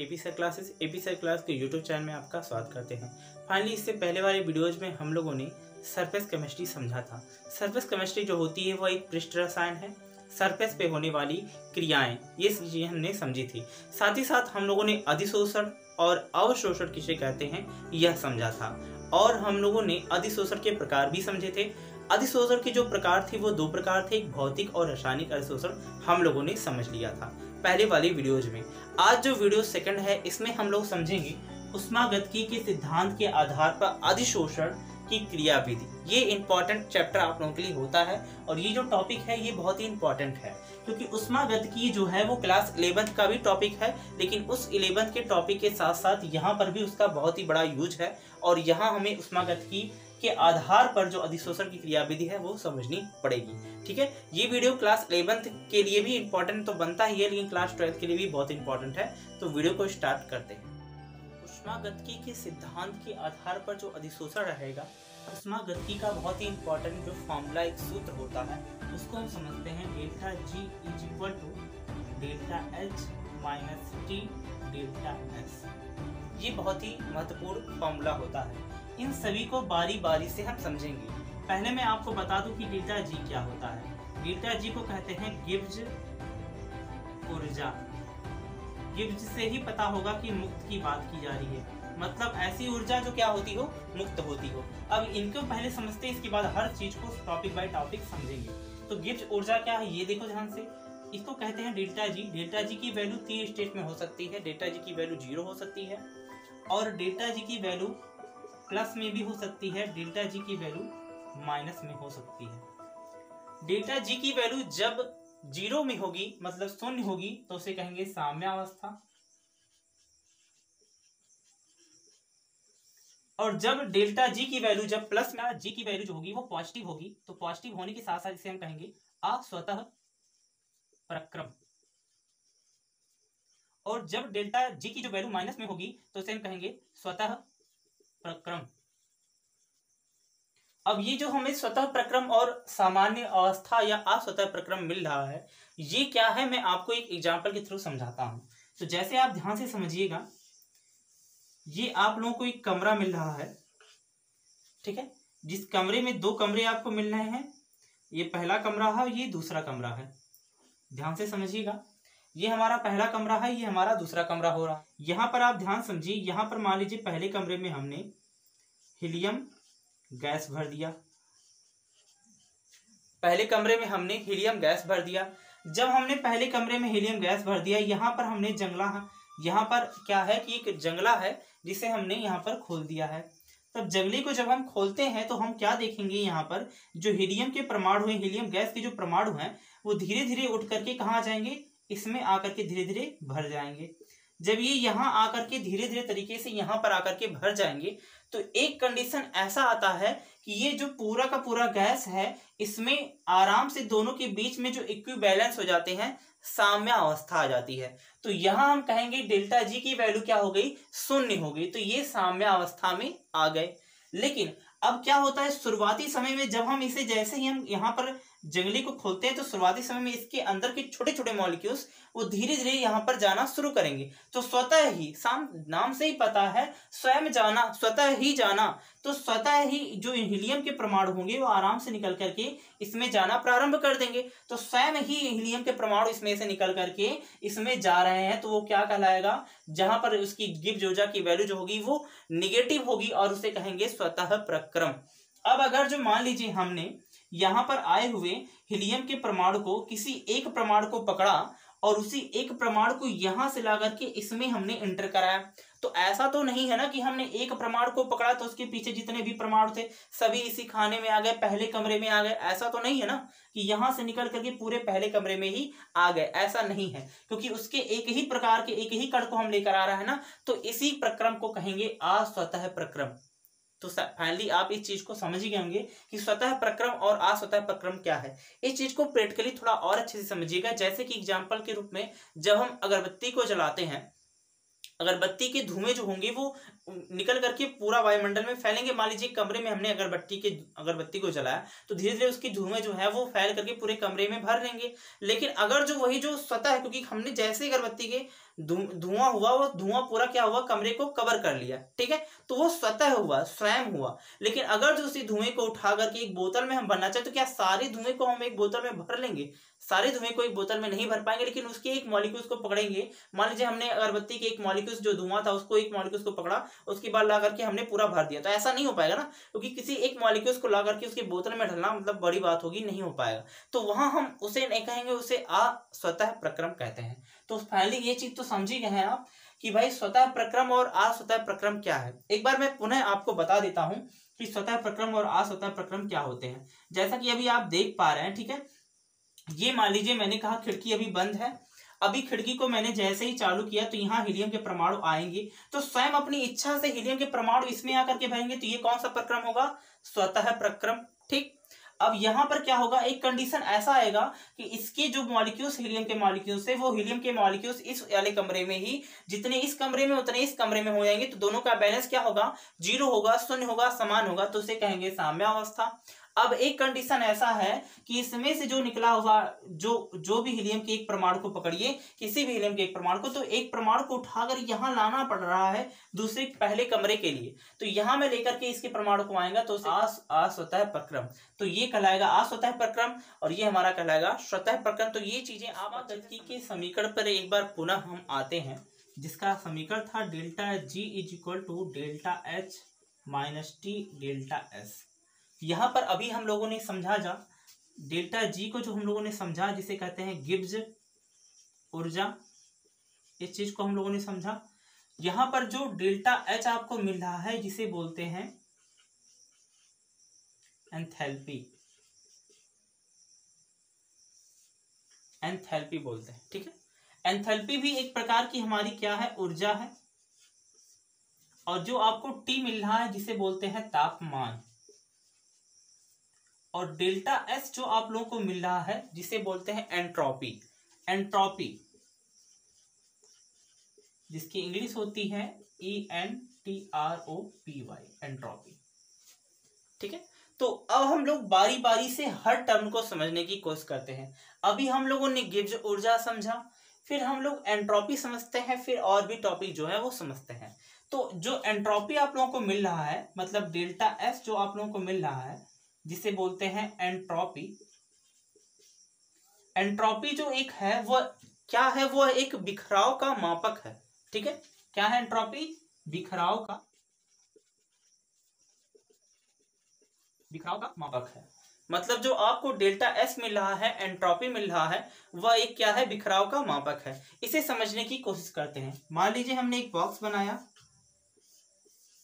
AP sir classes के YouTube channel में आपका स्वागत करते हैं। फाइनली इससे पहले वाले वीडियोज में हम लोगों ने सरफेस केमिस्ट्री समझा था। सरफेस केमिस्ट्री जो होती है वो एक पृष्ठ रसायन है। सरफेस पे होने वाली क्रियाएं ये चीजें हमने समझी थी। साथ ही साथ हम लोगों ने अधिशोषण और अवशोषण किसे कहते हैं यह समझा था। और हम लोगों ने अधिशोषण के प्रकार भी समझे थे। अधिशोषण के जो प्रकार थे वो दो प्रकार थे, एक भौतिक और रासायनिक अधिशोषण हम लोगों ने समझ लिया था पहले वाली वीडियोज में। आज जो वीडियो सेकंड है इसमें हम लोग समझेंगे ऊष्मागतिकी के सिद्धांत के आधार पर अधिशोषण की क्रियाविधि। ये इंपॉर्टेंट चैप्टर आप लोगों के लिए होता है और ये जो टॉपिक है ये बहुत ही इंपॉर्टेंट है क्योंकि ऊष्मागतिकी जो है वो क्लास 11th का भी टॉपिक है, लेकिन उस 11th के टॉपिक के साथ साथ यहाँ पर भी उसका बहुत ही बड़ा यूज है और यहाँ हमें ऊष्मागतिकी के आधार पर जो अधिशोषण की क्रियाविधि है वो समझनी पड़ेगी। ठीक है, ये वीडियो क्लास 11th के लिए भी इंपॉर्टेंट तो बनता ही है, लेकिन क्लास 12th के लिए भी बहुत इंपॉर्टेंट है। तो वीडियो को स्टार्ट करते हैं। ऊष्मागतिकी के सिद्धांत के आधार पर जो अधिशोषण रहेगा, ऊष्मागतिकी का बहुत ही इंपॉर्टेंट जो फॉर्मूला एक सूत्र होता है उसको हम समझते हैं delta G is equal to delta H minus T delta S. ये बहुत ही महत्वपूर्ण फॉर्मूला होता है। इन सभी को बारी बारी से हम समझेंगे। पहले मैं आपको बता दूं कि डेल्टा जी क्या होता है। डेल्टा जी को कहते हैं गिब्ज ऊर्जा। गिब्ज से ही पता होगा कि मुक्त की बात की जा रही है, मतलब ऐसी ऊर्जा जो क्या होती हो, मुक्त होती हो। अब इनको पहले समझते हैं, इसके बाद हर चीज को टॉपिक बाय टॉपिक समझेंगे। तो गिब्ज ऊर्जा क्या है ये देखो ध्यान से। इसको कहते हैं डेल्टा जी। डेल्टा जी की वैल्यू 3 स्टेट में हो सकती है। डेल्टा जी की वैल्यू 0 हो सकती है और डेल्टा जी की वैल्यू प्लस में भी हो सकती है, डेल्टा जी की वैल्यू माइनस में हो सकती है। डेल्टा जी की वैल्यू जब 0 में होगी मतलब शून्य होगी तो उसे कहेंगे साम्यावस्था, और जब डेल्टा जी की वैल्यू जब प्लस में जी की वैल्यू जो होगी वो पॉजिटिव होगी तो पॉजिटिव होने के साथ साथ इसे हम कहेंगे अस्वतः प्रक्रम। और जब डेल्टा जी की जो वैल्यू माइनस में होगी तो इसे हम कहेंगे स्वतः प्रक्रम। अब ये जो हमें स्वतः प्रक्रम और सामान्य अवस्था या अस्वतः प्रक्रम मिल रहा है ये क्या है, मैं आपको एक एग्जांपल के थ्रू समझाता हूं। तो जैसे आप ध्यान से समझिएगा, ये आप लोगों को एक कमरा मिल रहा है, ठीक है, जिस कमरे में 2 कमरे आपको मिल रहे हैं। ये पहला कमरा है, ये दूसरा कमरा है। ध्यान से समझिएगा, ये हमारा पहला कमरा है, ये हमारा दूसरा कमरा हो रहा है। यहाँ पर आप ध्यान समझिए, यहाँ पर मान लीजिए पहले कमरे में हमने हीलियम गैस भर दिया। पहले कमरे में हमने हीलियम गैस भर दिया। जब हमने पहले कमरे में हीलियम गैस भर दिया, यहाँ पर हमने जंगला, यहाँ पर क्या है कि एक जंगला है जिसे हमने यहाँ पर खोल दिया है। तब जंगले को जब हम खोलते हैं तो हम क्या देखेंगे, यहाँ पर जो हीलियम के परमाणु हैं, हीलियम गैस के जो परमाणु हैं वो धीरे धीरे उठ करके कहाँ आ जाएंगे, इसमें आकर के धीरे धीरे भर जाएंगे। जब ये यहाँ आकर के धीरे धीरे तरीके से यहाँ पर आकर के भर जाएंगे तो एक कंडीशन ऐसा आता है कि ये जो पूरा का पूरा गैस है इसमें आराम से दोनों के बीच में जो इक्विवेलेंस हो जाते हैं, साम्य अवस्था आ जाती है। तो यहाँ हम कहेंगे डेल्टा जी की वैल्यू क्या हो गई, 0 हो गई। तो ये साम्य अवस्था में आ गए। लेकिन अब क्या होता है, शुरुआती समय में जब हम इसे जैसे ही हम यहाँ पर जंगली को खोलते हैं तो शुरुआती समय में इसके अंदर के छोटे छोटे मॉलिक्यूल्स वो धीरे धीरे यहाँ पर जाना शुरू करेंगे। तो स्वतः ही, नाम से ही पता है, स्वयं जाना, स्वतः ही जाना। तो स्वतः ही जो हीलियम के परमाणु होंगे वो आराम से निकल करके इसमें जाना प्रारंभ कर देंगे। तो स्वयं ही हीलियम के परमाणु इसमें से निकल करके इसमें जा रहे हैं तो वो क्या कहलाएगा, जहां पर उसकी गिब्ज ऊर्जा की वैल्यू जो होगी वो निगेटिव होगी और उसे कहेंगे स्वतः प्रक्रम। अब अगर जो मान लीजिए हमने यहाँ पर आए हुए हीलियम के परमाणु को किसी एक परमाणु को पकड़ा और उसी एक परमाणु को यहां से ला करके इसमें हमने एंटर कराया, तो ऐसा तो नहीं है ना कि हमने एक परमाणु को पकड़ा तो उसके पीछे जितने भी परमाणु थे सभी इसी खाने में आ गए, पहले कमरे में आ गए। ऐसा तो नहीं है ना कि यहां से निकल करके पूरे पहले कमरे में ही आ गए, ऐसा नहीं है, क्योंकि उसके एक ही प्रकार के एक ही कण को हम लेकर आ रहे हैं ना। तो इसी प्रक्रम को कहेंगे अस्वतः प्रक्रम। तो फाइनली आप इस चीज को समझ ही गए होंगे कि स्वतः प्रक्रम और अस्वतः प्रक्रम क्या है। इस चीज को प्रैक्टिकली थोड़ा और अच्छे से समझिएगा। जैसे कि एग्जांपल के रूप में जब हम अगरबत्ती को जलाते हैं, अगरबत्ती के धुएं जो होंगे वो निकल करके पूरा वायुमंडल में फैलेंगे। मान लीजिए कमरे में हमने अगरबत्ती को जलाया तो धीरे धीरे उसकी धुएं जो है वो फैल करके पूरे कमरे में भर लेंगे। लेकिन अगर जो वही जो सतह है, क्योंकि हमने जैसे ही अगरबत्ती के धुआं हुआ, वो धुआं पूरा क्या हुआ, कमरे को कवर कर लिया, ठीक है, तो वो सतह हुआ, स्वयं हुआ। लेकिन अगर जो उसी धुएं को उठा करके एक बोतल में हम भरना चाहे तो क्या सारे धुएं को हम एक बोतल में भर लेंगे? सारे धुएं को एक बोतल में नहीं भर पाएंगे, लेकिन उसके एक मॉलिक्यूल्स को पकड़ेंगे। मान लीजिए हमने अगरबत्ती के एक मॉलिक्यूल्स जो धुआं था उसको, एक मॉलिक्यूल्स को पकड़ा, उसके बाद ला करके हमने पूरा भर दिया, तो ऐसा नहीं हो पाएगा ना, क्योंकि किसी एक मॉलिक्यूल्स को ला करके उसकी बोतल में ढलना मतलब बड़ी बात होगी, नहीं हो पाएगा। तो वहां हम उसे नहीं कहेंगे, उसे अस्वतः प्रक्रम कहते हैं। तो फाइनली ये चीज तो समझ ही गए हैं आप कि भाई स्वतः प्रक्रम और अस्वतः प्रक्रम क्या है। एक बार मैं पुनः आपको बता देता हूं कि स्वतः प्रक्रम और अस्वतः प्रक्रम क्या होते हैं। जैसा कि अभी आप देख पा रहे हैं, ठीक है, ये मान लीजिए मैंने कहा खिड़की अभी बंद है, अभी खिड़की को मैंने जैसे ही चालू किया तो यहाँ हीलियम के परमाणु आएंगे, तो स्वयं अपनी इच्छा से हीलियम के परमाणु इसमें आकर के भरेंगे, तो ये कौन सा प्रक्रम होगा? स्वतः प्रक्रम। ठीक, अब यहाँ पर क्या होगा, एक कंडीशन ऐसा आएगा कि इसके जो मॉलिक्यूल्स हीलियम के मॉलिक्यूल्स है, वो हीलियम के मॉलिक्यूल्स इस वाले कमरे में ही जितने इस कमरे में उतने इस कमरे में हो जाएंगे, तो दोनों का बैलेंस क्या होगा? 0 होगा, शून्य होगा, समान होगा, तो उसे कहेंगे साम्यावस्था। अब एक कंडीशन ऐसा है कि इसमें से जो निकला हुआ जो भी हीलियम के एक परमाणु को पकड़िए, किसी भी हीलियम के एक परमाणु को, तो एक परमाणु को उठाकर यहाँ लाना पड़ रहा है दूसरे पहले कमरे के लिए, तो यहाँ में लेकर के इसके परमाणु को आएगा, तो अस्वतः प्रक्रम, तो ये कहलाएगा अस्वतः प्रक्रम और ये हमारा कहलाएगा स्वतः प्रक्रम। तो ये चीजें आप गति के समीकरण पर एक बार पुनः हम आते हैं, जिसका समीकरण था delta G is equal to delta H minus T delta S. यहाँ पर अभी हम लोगों ने समझा डेल्टा जी को, जो हम लोगों ने समझा जिसे कहते हैं गिब्स ऊर्जा, इस चीज को हम लोगों ने समझा। यहाँ पर जो डेल्टा एच आपको मिल रहा है जिसे बोलते हैं एंथैल्पी, एंथैल्पी बोलते हैं, ठीक है। एंथैल्पी भी एक प्रकार की हमारी क्या है, ऊर्जा है। और जो आपको टी मिल रहा है जिसे बोलते हैं तापमान, और डेल्टा एस जो आप लोगों को मिल रहा है जिसे बोलते हैं एंट्रोपी, एंट्रोपी जिसकी इंग्लिश होती है ENTROPY, एंट्रोपी, ठीक है। तो अब हम लोग बारी बारी से हर टर्म को समझने की कोशिश करते हैं। अभी हम लोगों ने गिब्स ऊर्जा समझा, फिर हम लोग एंट्रोपी समझते हैं, फिर और भी टॉपिक जो है वो समझते हैं। तो जो एंट्रोपी आप लोगों को मिल रहा है, मतलब डेल्टा एस जो आप लोगों को मिल रहा है जिसे बोलते हैं एंट्रोपी, एंट्रोपी जो एक है वह क्या है, वह एक बिखराव का मापक है, ठीक है। क्या है एंट्रोपी? बिखराव का मापक है। मतलब जो आपको डेल्टा एस मिल रहा है, एंट्रोपी मिल रहा है, वह एक क्या है, बिखराव का मापक है। इसे समझने की कोशिश करते हैं। मान लीजिए हमने एक बॉक्स बनाया,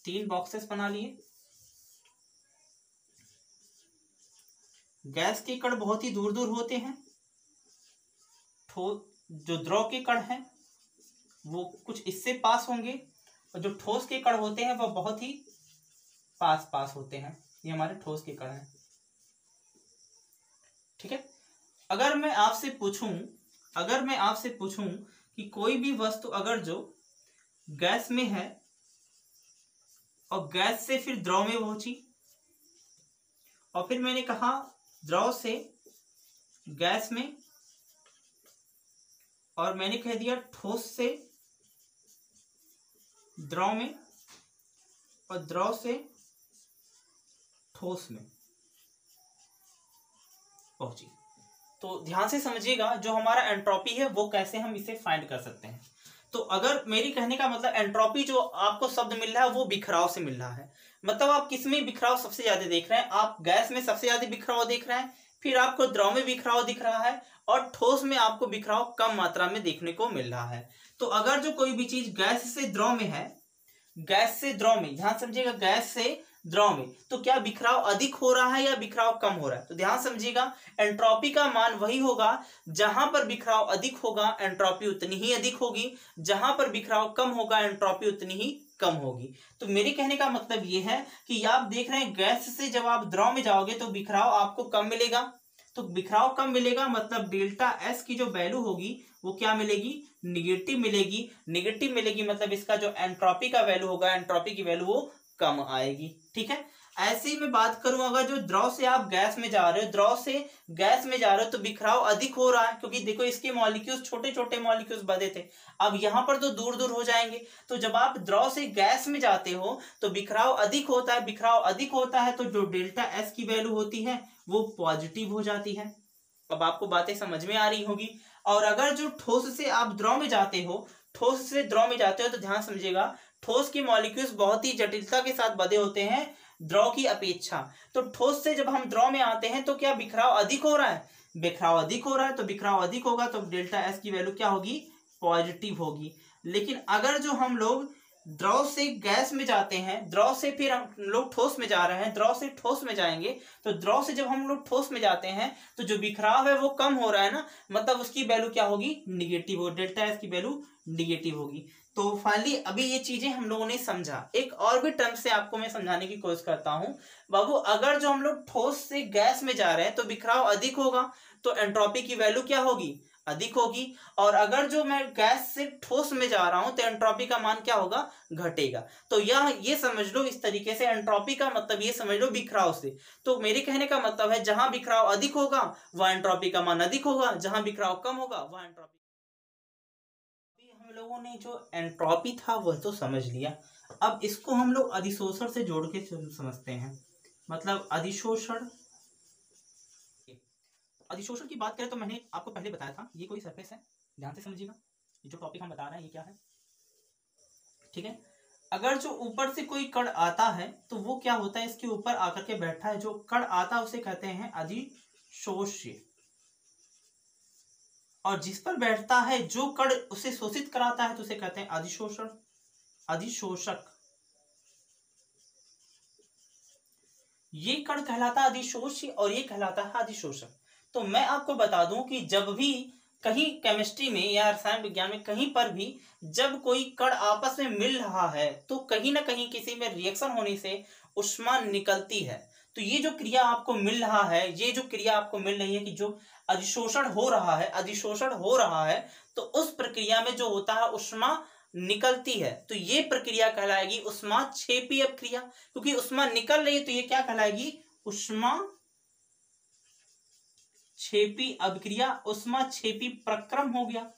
3 बॉक्सेस बना लिए। गैस के कण बहुत ही दूर दूर होते हैं, जो द्रव के कण हैं वो कुछ इससे पास होंगे, और जो ठोस के कण होते हैं वह बहुत ही पास होते हैं। ये हमारे ठोस के कण हैं, ठीक है। अगर मैं आपसे पूछूं कि कोई भी वस्तु अगर जो गैस में है और गैस से फिर द्रव में पहुंची, और फिर मैंने कहा द्रव से गैस में, और मैंने कह दिया ठोस से द्रव में, और द्रव से ठोस में पहुंची, तो ध्यान से समझिएगा जो हमारा एंट्रोपी है वो कैसे हम इसे फाइंड कर सकते हैं। तो अगर मेरी कहने का मतलब एंट्रोपी जो आपको शब्द मिल रहा है वो बिखराव से मिल रहा है। मतलब आप किस में बिखराव सबसे ज्यादा देख रहे हैं? आप गैस में सबसे ज्यादा बिखराव देख रहे हैं, फिर आपको द्रव में बिखराव दिख रहा है, और ठोस में आपको बिखराव कम मात्रा में देखने को मिल रहा है। तो अगर जो कोई भी चीज गैस से द्रव में है, गैस से द्रव में, ध्यान समझिएगा, गैस से द्रव में, तो क्या बिखराव अधिक हो रहा है या बिखराव कम हो रहा है? तो ध्यान समझिएगा, एंट्रोपी का मान वही होगा, जहां पर बिखराव अधिक होगा एंट्रोपी उतनी ही अधिक होगी, जहां पर बिखराव कम होगा एंट्रोपी उतनी ही कम होगी। तो मेरे कहने का मतलब ये है कि आप देख रहे हैं गैस से जब आप द्रव में जाओगे तो बिखराव आपको कम मिलेगा, तो बिखराव कम मिलेगा, मतलब डेल्टा एस की जो वैल्यू होगी वो क्या मिलेगी, निगेटिव मिलेगी। निगेटिव मिलेगी मतलब इसका जो एंट्रोपी का वैल्यू होगा, एंट्रोपी की वैल्यू वो कम आएगी। ठीक है, ऐसे ही मैं बात करूं अगर जो द्रव से आप गैस में जा रहे हो, द्रव से गैस में जा रहे हो तो बिखराव अधिक हो रहा है, क्योंकि देखो इसके मॉलिक्यूल्स छोटे छोटे मॉलिक्यूल्स बने थे, अब यहां पर तो दूर दूर हो जाएंगे। तो जब आप द्रव से गैस में जाते हो तो बिखराव अधिक होता है, बिखराव अधिक होता है तो जो डेल्टा एस की वैल्यू होती है वो पॉजिटिव हो जाती है। अब आपको बातें समझ में आ रही होगी। और अगर जो ठोस से आप द्रव में जाते हो, ठोस से द्रव में जाते हो तो ध्यान समझिएगा, ठोस के मॉलिक्यूल्स बहुत ही जटिलता के साथ बंधे होते हैं द्रव की अपेक्षा। तो ठोस से जब हम द्रव में आते हैं तो क्या बिखराव अधिक हो रहा है, बिखराव अधिक हो रहा है, तो बिखराव अधिक होगा तो डेल्टा एस की वैल्यू क्या होगी, पॉजिटिव होगी। लेकिन अगर जो हम लोग द्रव से गैस में जाते हैं, द्रव से फिर हम लोग ठोस में जा रहे हैं, द्रव से ठोस में जाएंगे, तो द्रव से जब हम लोग ठोस में जाते हैं तो जो बिखराव है वो कम हो रहा है ना, मतलब उसकी वैल्यू क्या होगी, निगेटिव हो, डेल्टा एस की वैल्यू निगेटिव होगी। तो फाइनली अभी ये चीजें हम लोगों ने समझा। एक और भी टर्म से आपको मैं समझाने की कोशिश करता हूं बाबू। अगर जो हम लोग ठोस से गैस में जा रहे हैं तो बिखराव अधिक होगा, तो एंट्रोपी की वैल्यू क्या होगी, अधिक होगी। और अगर जो मैं गैस से ठोस में जा रहा हूं तो एंट्रोपी का मान क्या होगा, घटेगा। तो ये समझ लो इस तरीके से, एंट्रोपी का मतलब ये समझ लो बिखराव से। तो मेरे कहने का मतलब है जहां बिखराव अधिक होगा वह एंट्रोपी का मान अधिक होगा, जहां बिखराव कम होगा वह एंट्रोपी। हम लोगों ने जो एंट्रोपी था वह तो समझ लिया, अब इसको हम लोग अधिशोषण से जोड़ के समझते हैं। मतलब अधिशोषण, अधिशोषण की बात करें तो मैंने आपको पहले बताया था ये कोई सरफेस है, ध्यान से समझिएगा ये जो टॉपिक हम बता रहे हैं ये क्या है। ठीक है, अगर जो ऊपर से कोई कण आता है तो वो क्या होता है, इसके ऊपर आकर के बैठा है, जो कण आता है उसे कहते हैं अधिशोष्य, और जिस पर बैठता है जो कण उसे शोषित कराता है तो उसे कहते हैं अधिशोषण, अधिशोषक। ये कण कहलाता है अधिशोष्य और ये कहलाता है अधिशोषक। तो मैं आपको बता दूं कि जब भी कहीं केमिस्ट्री में या रसायन विज्ञान में कहीं पर भी जब कोई कण आपस में मिल रहा है तो कहीं ना कहीं किसी में रिएक्शन होने से ऊष्मा निकलती है। तो ये जो क्रिया आपको मिल रहा है, ये जो क्रिया आपको मिल रही है कि जो अधिशोषण हो रहा है, अधिशोषण हो रहा है, तो उस प्रक्रिया में जो होता है ऊष्मा निकलती है, तो ये प्रक्रिया कहलाएगी ऊष्माक्षेपी अपक्रिया। क्योंकि ऊष्मा निकल रही है तो ये क्या कहलाएगी, ऊष्माक्षेपी अपक्रिया, ऊष्माक्षेपी प्रक्रम हो गया।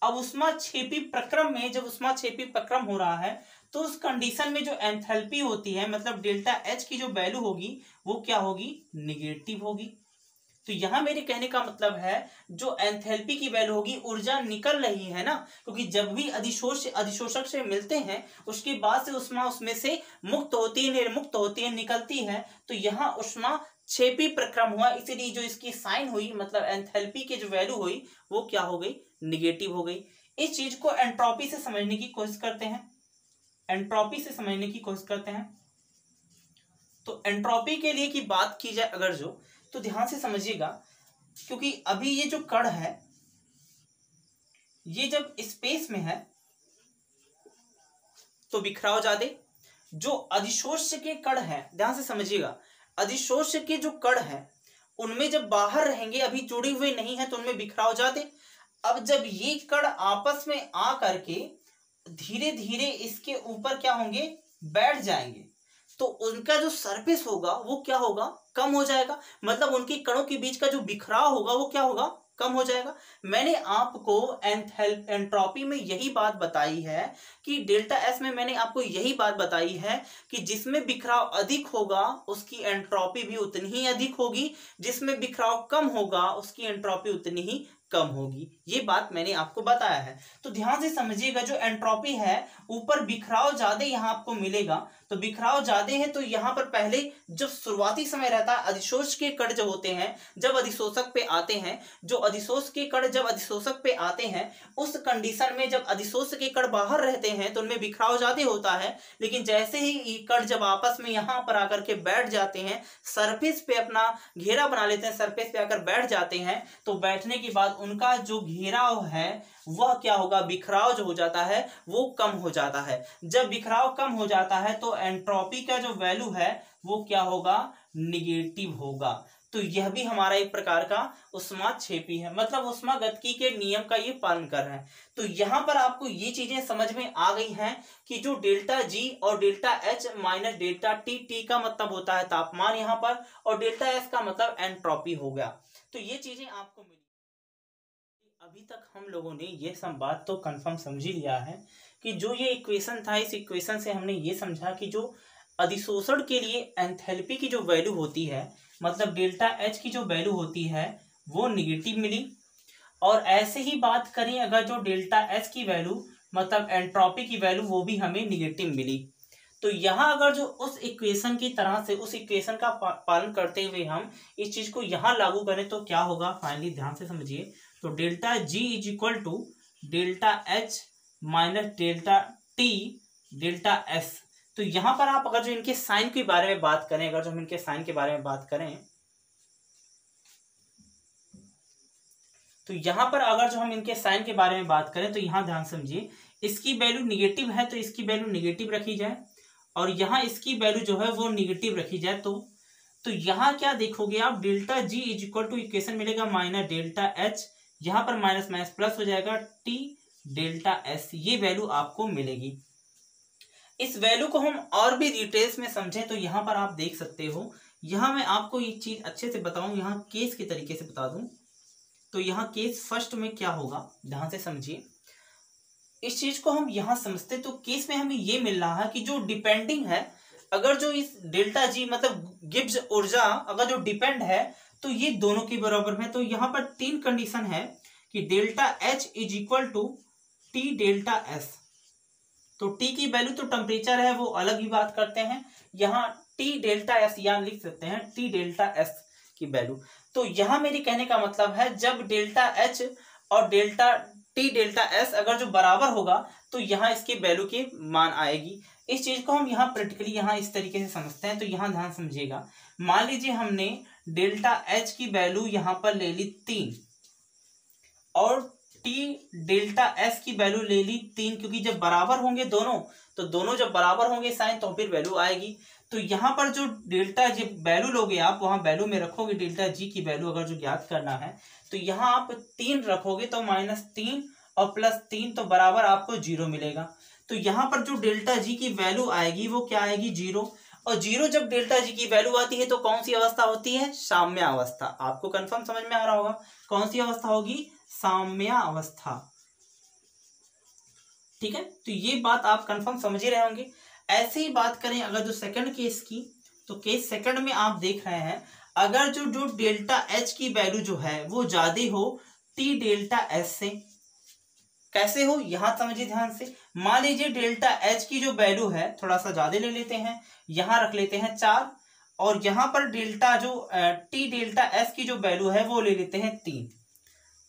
अब ऊष्माक्षेपी प्रक्रम में जब ऊष्माक्षेपी प्रक्रम हो रहा है तो उस कंडीशन में जो एंथैल्पी होती है, मतलब डेल्टा एच की जो वैल्यू होगी वो क्या होगी, निगेटिव होगी। तो यहां मेरे कहने का मतलब है जो एंथैल्पी की वैल्यू होगी, ऊर्जा निकल रही है ना, क्योंकि जब भी अधिशोषक से मिलते हैं उसके बाद से ऊष्मा उसमें से मुक्त होती है, निर्मुक्त होती है, निकलती है। तो यहाँ ऊष्मा क्षेपी प्रक्रम हुआ, इसीलिए जो इसकी साइन हुई, मतलब एंथैल्पी की जो वैल्यू हुई वो क्या हो गई, निगेटिव हो गई। इस चीज को एंट्रोपी से समझने की कोशिश करते हैं, एंट्रोपी से समझने की कोशिश करते हैं। तो एंट्रोपी के लिए की बात की जाए अगर जो, तो ध्यान से समझिएगा, क्योंकि अभी ये जो कण है ये जब स्पेस में है तो बिखराव ज्यादा। जो अधिशोष्य के कण है, ध्यान से समझिएगा, अधिशोष्य के जो कण है उनमें जब बाहर रहेंगे, अभी जुड़े हुए नहीं है, तो उनमें बिखराव ज्यादा। अब जब ये कण आपस में आ करके धीरे धीरे इसके ऊपर क्या होंगे, बैठ जाएंगे, तो उनका जो सरफेस होगा वो क्या होगा, कम हो जाएगा। मतलब उनके कणों के बीच का जो बिखराव होगा वो क्या होगा, कम हो जाएगा। मैंने आपको एंट्रोपी में यही बात बताई है कि डेल्टा एस में मैंने आपको यही बात बताई है कि जिसमें बिखराव अधिक होगा उसकी एंट्रोपी भी उतनी ही अधिक होगी, जिसमें बिखराव कम होगा उसकी एंट्रोपी उतनी ही कम होगी। ये बात मैंने आपको बताया है। तो ध्यान से समझिएगा, जो एंट्रोपी है ऊपर बिखराव ज्यादा यहाँ आपको मिलेगा, तो बिखराव ज्यादा है तो यहाँ पर पहले जब शुरुआती समय रहता है, अधिशोष के कण जो होते हैं जब अधिशोषक पे आते हैं, जो अधिशोष के कण जब अधिशोषक पे आते हैं उस कंडीशन में जब अधिशोष के कण बाहर रहते हैं तो उनमें बिखराव ज्यादा होता है। लेकिन जैसे ही ये कण जब आपस में यहाँ पर आकर के बैठ जाते हैं, सरफेस पे अपना घेरा बना लेते हैं, सरफेस पे आकर बैठ जाते हैं, तो बैठने के बाद उनका जो घेराव है वह क्या होगा, बिखराव जो हो जाता है वो कम हो जाता है। जब बिखराव कम हो जाता है तो एंट्रोपी का जो वैल्यू है वो क्या होगा, निगेटिव होगा। तो यह भी हमारा एक प्रकार का ऊष्माक्षेपी है, मतलब ऊष्मागतिकी के नियम का ये पालन कर रहा है। तो यहाँ पर आपको ये चीजें समझ में आ गई हैं कि जो डेल्टा जी और delta H minus delta T, T का मतलब होता है तापमान यहाँ पर, और डेल्टा एस का मतलब एंट्रोपी हो गया। तो ये चीजें आपको मिली। अभी तक हम लोगों ने ये सब बात तो कंफर्म समझ ही लिया है कि जो ये इक्वेशन था, इस इक्वेशन से हमने ये समझा कि जो अधिशोषण के लिए एंथैल्पी की जो वैल्यू होती है, मतलब डेल्टा एच की जो वैल्यू होती है वो निगेटिव मिली। और ऐसे ही बात करें अगर जो डेल्टा एच की वैल्यू मतलब एंट्रोपी की वैल्यू वो भी हमें निगेटिव मिली। तो यहाँ अगर जो उस इक्वेशन की तरह से उस इक्वेशन का पालन करते हुए हम इस चीज को यहाँ लागू करें तो क्या होगा, फाइनली ध्यान से समझिए। तो delta G is equal to delta H minus delta T delta S. तो यहाँ पर आप अगर जो इनके साइन के बारे में बात करें, अगर जो हम इनके साइन के बारे में बात करें, तो यहाँ पर अगर जो हम इनके साइन के बारे में बात करें तो यहाँ ध्यान समझिए, इसकी वैल्यू निगेटिव है तो इसकी वैल्यू निगेटिव रखी जाए, और यहाँ इसकी वैल्यू जो है वो निगेटिव रखी जाए। तो यहाँ क्या देखोगे आप, delta G is equal to equation मिलेगा माइनस डेल्टा एच, यहाँ पर माइनस माइनस प्लस हो जाएगा टी डेल्टा एस, ये वैल्यू आपको मिलेगी। इस वैल्यू को हम और भी डिटेल्स में समझें तो यहाँ पर आप देख सकते हो, यहाँ मैं आपको एक चीज अच्छे से बताऊं, यहाँ केस के तरीके से बता दूं। तो यहाँ केस फर्स्ट में क्या होगा, ध्यान से समझिए। इस चीज को हम यहाँ समझते तो केस में हमें ये मिल रहा है कि जो डिपेंडिंग है, अगर जो इस डेल्टा जी मतलब गिब्स ऊर्जा अगर जो डिपेंड है तो ये दोनों के बराबर में। तो यहाँ पर तीन कंडीशन है कि delta H is equal to T delta S. तो टी की वैल्यू तो टेम्परेचर है वो अलग ही बात करते हैं, यहाँ टी डेल्टा एस यहाँ लिख सकते हैं टी डेल्टा एस की वैल्यू। तो यहाँ मेरे कहने का मतलब है जब डेल्टा एच और डेल्टा टी डेल्टा एस अगर जो बराबर होगा तो यहाँ इसकी वैल्यू की मान आएगी। इस चीज को हम यहाँ प्रैक्टिकली यहाँ इस तरीके से समझते हैं। तो यहाँ ध्यान समझिएगा, मान लीजिए हमने डेल्टा एच की वैल्यू यहाँ पर ले ली 3 और टी डेल्टा एस की वैल्यू ले ली 3, क्योंकि जब बराबर होंगे दोनों, तो दोनों जब बराबर होंगे साइन तो फिर वैल्यू आएगी। तो यहाँ पर जो डेल्टा जी वैल्यू लोगे आप वहां वैल्यू में रखोगे डेल्टा जी की वैल्यू अगर जो ज्ञात करना है तो यहाँ आप 3 रखोगे तो -3 और +3 तो बराबर आपको 0 मिलेगा। तो यहाँ पर जो डेल्टा जी की वैल्यू आएगी वो क्या आएगी, 0। और 0 जब डेल्टा जी की वैल्यू आती है तो कौन सी अवस्था होती है, साम्य अवस्था। आपको कंफर्म समझ में आ रहा होगा कौन सी अवस्था होगी, साम्य अवस्था। ठीक है, तो ये बात आप कंफर्म समझ ही रहे होंगे। ऐसे ही बात करें अगर जो सेकंड केस की, तो केस सेकंड में आप देख रहे हैं अगर जो डेल्टा एच की वैल्यू जो है वो ज्यादा हो टी डेल्टा एस से। कैसे हो, यहां समझिए ध्यान से। मान लीजिए डेल्टा एच की जो वैल्यू है थोड़ा सा ज्यादा ले लेते हैं, यहां रख लेते हैं 4, और यहां पर डेल्टा जो टी डेल्टा एस की जो वैल्यू है वो ले लेते हैं 3।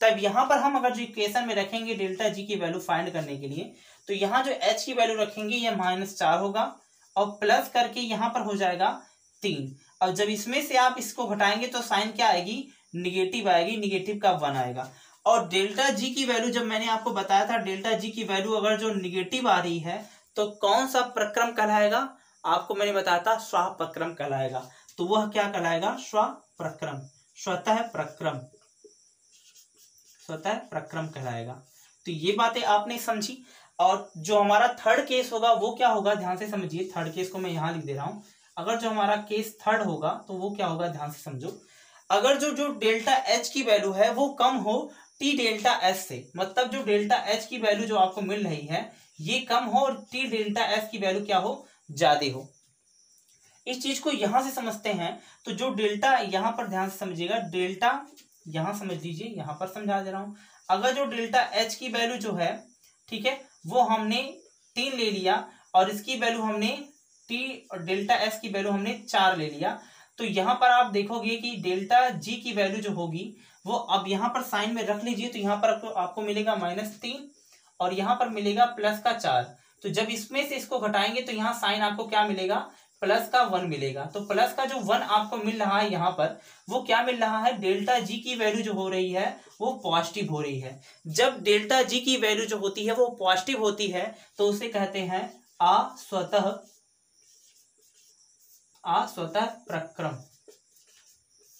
तब यहाँ पर हम अगर जो इक्वेशन में रखेंगे डेल्टा जी की वैल्यू फाइंड करने के लिए, तो यहाँ जो एच की वैल्यू रखेंगे ये -4 होगा और प्लस करके यहाँ पर हो जाएगा 3। और जब इसमें से आप इसको घटाएंगे तो साइन क्या आएगी, निगेटिव आएगी, निगेटिव का 1 आएगा। और डेल्टा जी की वैल्यू जब मैंने आपको बताया था डेल्टा जी की वैल्यू अगर जो निगेटिव आ रही है तो कौन सा प्रक्रम कहलाएगा, आपको मैंने बताया था स्वप्रक्रम कहलाएगा। तो वह क्या कहलाएगा, स्वप्रक्रम, स्वतः प्रक्रम, स्वतः प्रक्रम कहलाएगा। तो ये बातें आपने समझी। और जो हमारा थर्ड केस होगा वो क्या होगा, ध्यान से समझिए। थर्ड केस को मैं यहाँ लिख दे रहा हूं। अगर जो हमारा केस थर्ड होगा तो वो क्या होगा, ध्यान से समझो। अगर जो डेल्टा एच की वैल्यू है वो कम हो टी डेल्टा एस से, मतलब जो डेल्टा एच की वैल्यू जो आपको मिल रही है ये कम हो और टी डेल्टा एस की वैल्यू क्या हो, ज्यादा हो। इस चीज को यहां से समझते हैं। तो जो डेल्टा, यहां पर ध्यान से समझिएगा, डेल्टा यहां समझ लीजिए, यहां पर समझा दे रहा हूं। अगर जो डेल्टा एच की वैल्यू जो है, ठीक है, वो हमने 3 ले लिया और इसकी वैल्यू हमने टी और डेल्टा एस की वैल्यू हमने 4 ले लिया, तो यहां पर आप देखोगे कि डेल्टा जी की वैल्यू जो होगी वो अब यहां पर साइन में रख लीजिए। तो यहां पर आपको मिलेगा -3 और यहां पर मिलेगा +4। तो जब इसमें से इसको घटाएंगे तो यहाँ साइन आपको क्या मिलेगा, +1 मिलेगा। तो प्लस का जो 1 आपको मिल रहा है यहाँ पर वो क्या मिल रहा है, डेल्टा जी की वैल्यू जो हो रही है वो पॉजिटिव हो रही है। जब डेल्टा जी की वैल्यू जो होती है वो पॉजिटिव होती है तो उसे कहते हैं अस्वतः प्रक्रम।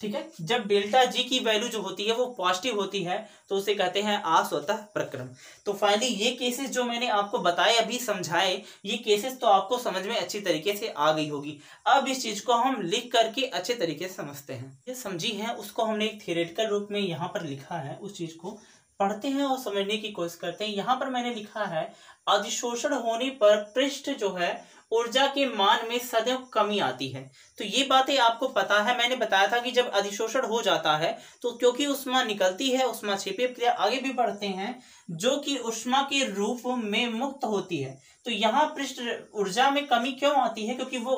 ठीक है। जब डेल्टा जी की वैल्यू जो होती है वो पॉजिटिव होती है तो उसे कहते हैं अस्वतः प्रक्रम। तो फाइनली ये केसेस जो मैंने आपको बताए अभी समझाए, ये केसेस तो आपको समझ में अच्छी तरीके से आ गई होगी। अब इस चीज को हम लिख करके अच्छे तरीके से समझते हैं। ये समझी है उसको हमने एक थियोरेटिकल रूप में यहाँ पर लिखा है, उस चीज को पढ़ते हैं और समझने की कोशिश करते हैं। यहाँ पर मैंने लिखा है अधिशोषण होने पर पृष्ठ जो है ऊर्जा के मान में सदैव कमी आती है। तो ये बातें आपको पता है, मैंने बताया था कि जब अधिशोषण हो जाता है तो क्योंकि ऊष्मा निकलती है, ऊष्मा क्षेपीय प्रक्रिया आगे भी बढ़ते हैं जो कि ऊष्मा के रूप में मुक्त होती है। तो यहाँ पृष्ठ ऊर्जा में कमी क्यों आती है? क्योंकि वो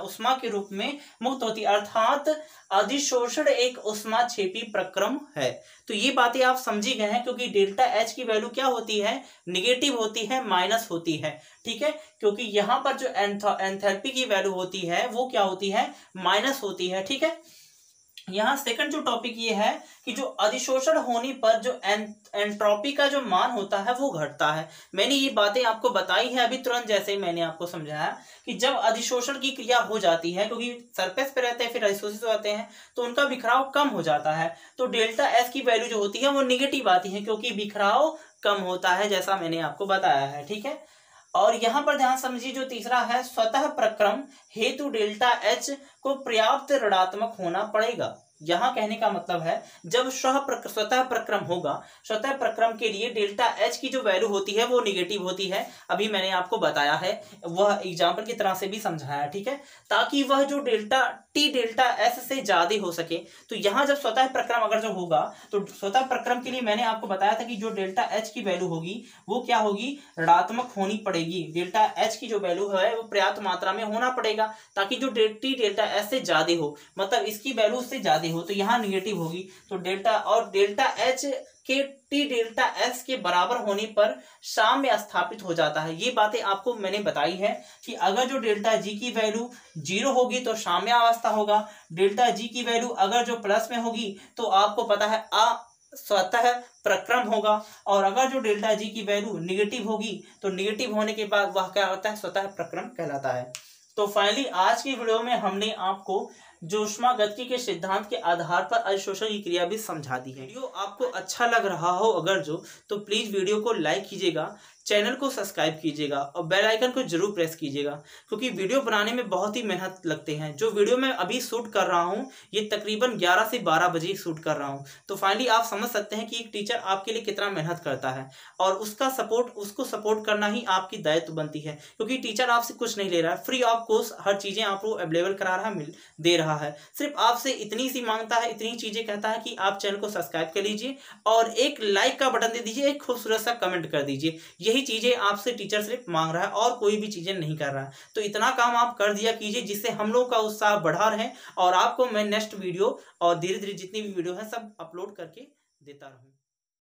ऊष्मा के रूप में मुक्त होती है, अर्थात अधिशोषण एक ऊष्मा क्षेपी प्रक्रम है। तो ये बातें आप समझी गए हैं, क्योंकि डेल्टा एच की वैल्यू क्या होती है? निगेटिव होती है, माइनस होती है। ठीक है, क्योंकि यहाँ पर जो एंथैल्पी की वैल्यू होती है वो क्या होती है? माइनस होती है। ठीक है, यहाँ सेकंड जो टॉपिक ये है कि जो अधिशोषण होने पर जो एंट्रोपी का जो मान होता है वो घटता है। मैंने ये बातें आपको बताई है अभी तुरंत, जैसे मैंने आपको समझाया कि जब अधिशोषण की क्रिया हो जाती है, क्योंकि सरफेस पे रहते हैं फिर अधिशोषित होते हैं तो उनका बिखराव कम हो जाता है, तो डेल्टा एस की वैल्यू जो होती है वो निगेटिव आती है, क्योंकि बिखराव कम होता है, जैसा मैंने आपको बताया है। ठीक है, और यहाँ पर ध्यान समझिए जो तीसरा है, स्वतः प्रक्रम हेतु डेल्टा एच को पर्याप्त ऋणात्मक होना पड़ेगा। यहाँ कहने का मतलब है जब स्वतः प्रक्रम होगा, स्वतः प्रक्रम के लिए डेल्टा एच की जो वैल्यू होती है वो निगेटिव होती है। अभी मैंने आपको बताया है, वह एग्जाम्पल की तरह से भी समझाया। ठीक है, ताकि वह जो डेल्टा एस से ज्यादा हो सके। तो यहाँ जब स्वतः प्रक्रम अगर जो होगा तो स्वतः प्रक्रम के लिए मैंने आपको बताया था कि जो डेल्टा एच की वैल्यू होगी वो क्या होगी? ऋणात्मक होनी पड़ेगी। डेल्टा एच की जो वैल्यू है वो पर्याप्त मात्रा में होना पड़ेगा, ताकि जो डेल्टा एस से ज्यादा हो, मतलब इसकी वैल्यू से ज्यादा हो, तो यहाँ निगेटिव होगी। तो डेल्टा एच के टी डेल्टा एस के बराबर होने पर साम्य स्थापित हो जाता है। ये बातें आपको मैंने बताई है कि अगर जो डेल्टा जी की वैल्यू 0 होगी तो साम्य अवस्था होगा, डेल्टा जी की वैल्यू अगर जो प्लस में होगी तो आपको पता है स्वतः प्रक्रम होगा, और अगर जो डेल्टा जी की वैल्यू निगेटिव होगी तो निगेटिव होने के बाद वह क्या होता है? स्वतः प्रक्रम कहलाता है। तो फाइनली आज की वीडियो में हमने आपको जो ऊष्मागतिकी के सिद्धांत के आधार पर अधिशोषण की क्रिया भी समझा दी है। वीडियो आपको अच्छा लग रहा हो अगर जो, तो प्लीज वीडियो को लाइक कीजिएगा, चैनल को सब्सक्राइब कीजिएगा और बेल आइकन को जरूर प्रेस कीजिएगा, क्योंकि वीडियो बनाने में बहुत ही मेहनत लगते हैं। जो वीडियो मैं अभी शूट कर रहा हूँ ये तकरीबन 11 से 12 बजे शूट कर रहा हूँ। तो फाइनली आप समझ सकते हैं कि एक टीचर आपके लिए कितना मेहनत करता है, और उसको सपोर्ट करना ही आपकी दायित्व बनती है, क्योंकि टीचर आपसे कुछ नहीं ले रहा है, फ्री ऑफ कॉस्ट हर चीजें आपको अवेलेबल करा रहा है, दे रहा है। सिर्फ आपसे इतनी सी मांगता है, इतनी चीजें कहता है कि आप चैनल को सब्सक्राइब कर लीजिए और एक लाइक का बटन दे दीजिए, एक खूबसूरत सा कमेंट कर दीजिए। यही चीजें आपसे टीचर सिर्फ मांग रहा है और कोई भी चीजें नहीं कर रहा है। तो इतना काम आप कर दिया कीजिए जिससे हम लोग का उत्साह बढ़ा रहे, और आपको मैं नेक्स्ट वीडियो और धीरे धीरे जितनी भी वीडियो है सब अपलोड करके देता रहूं।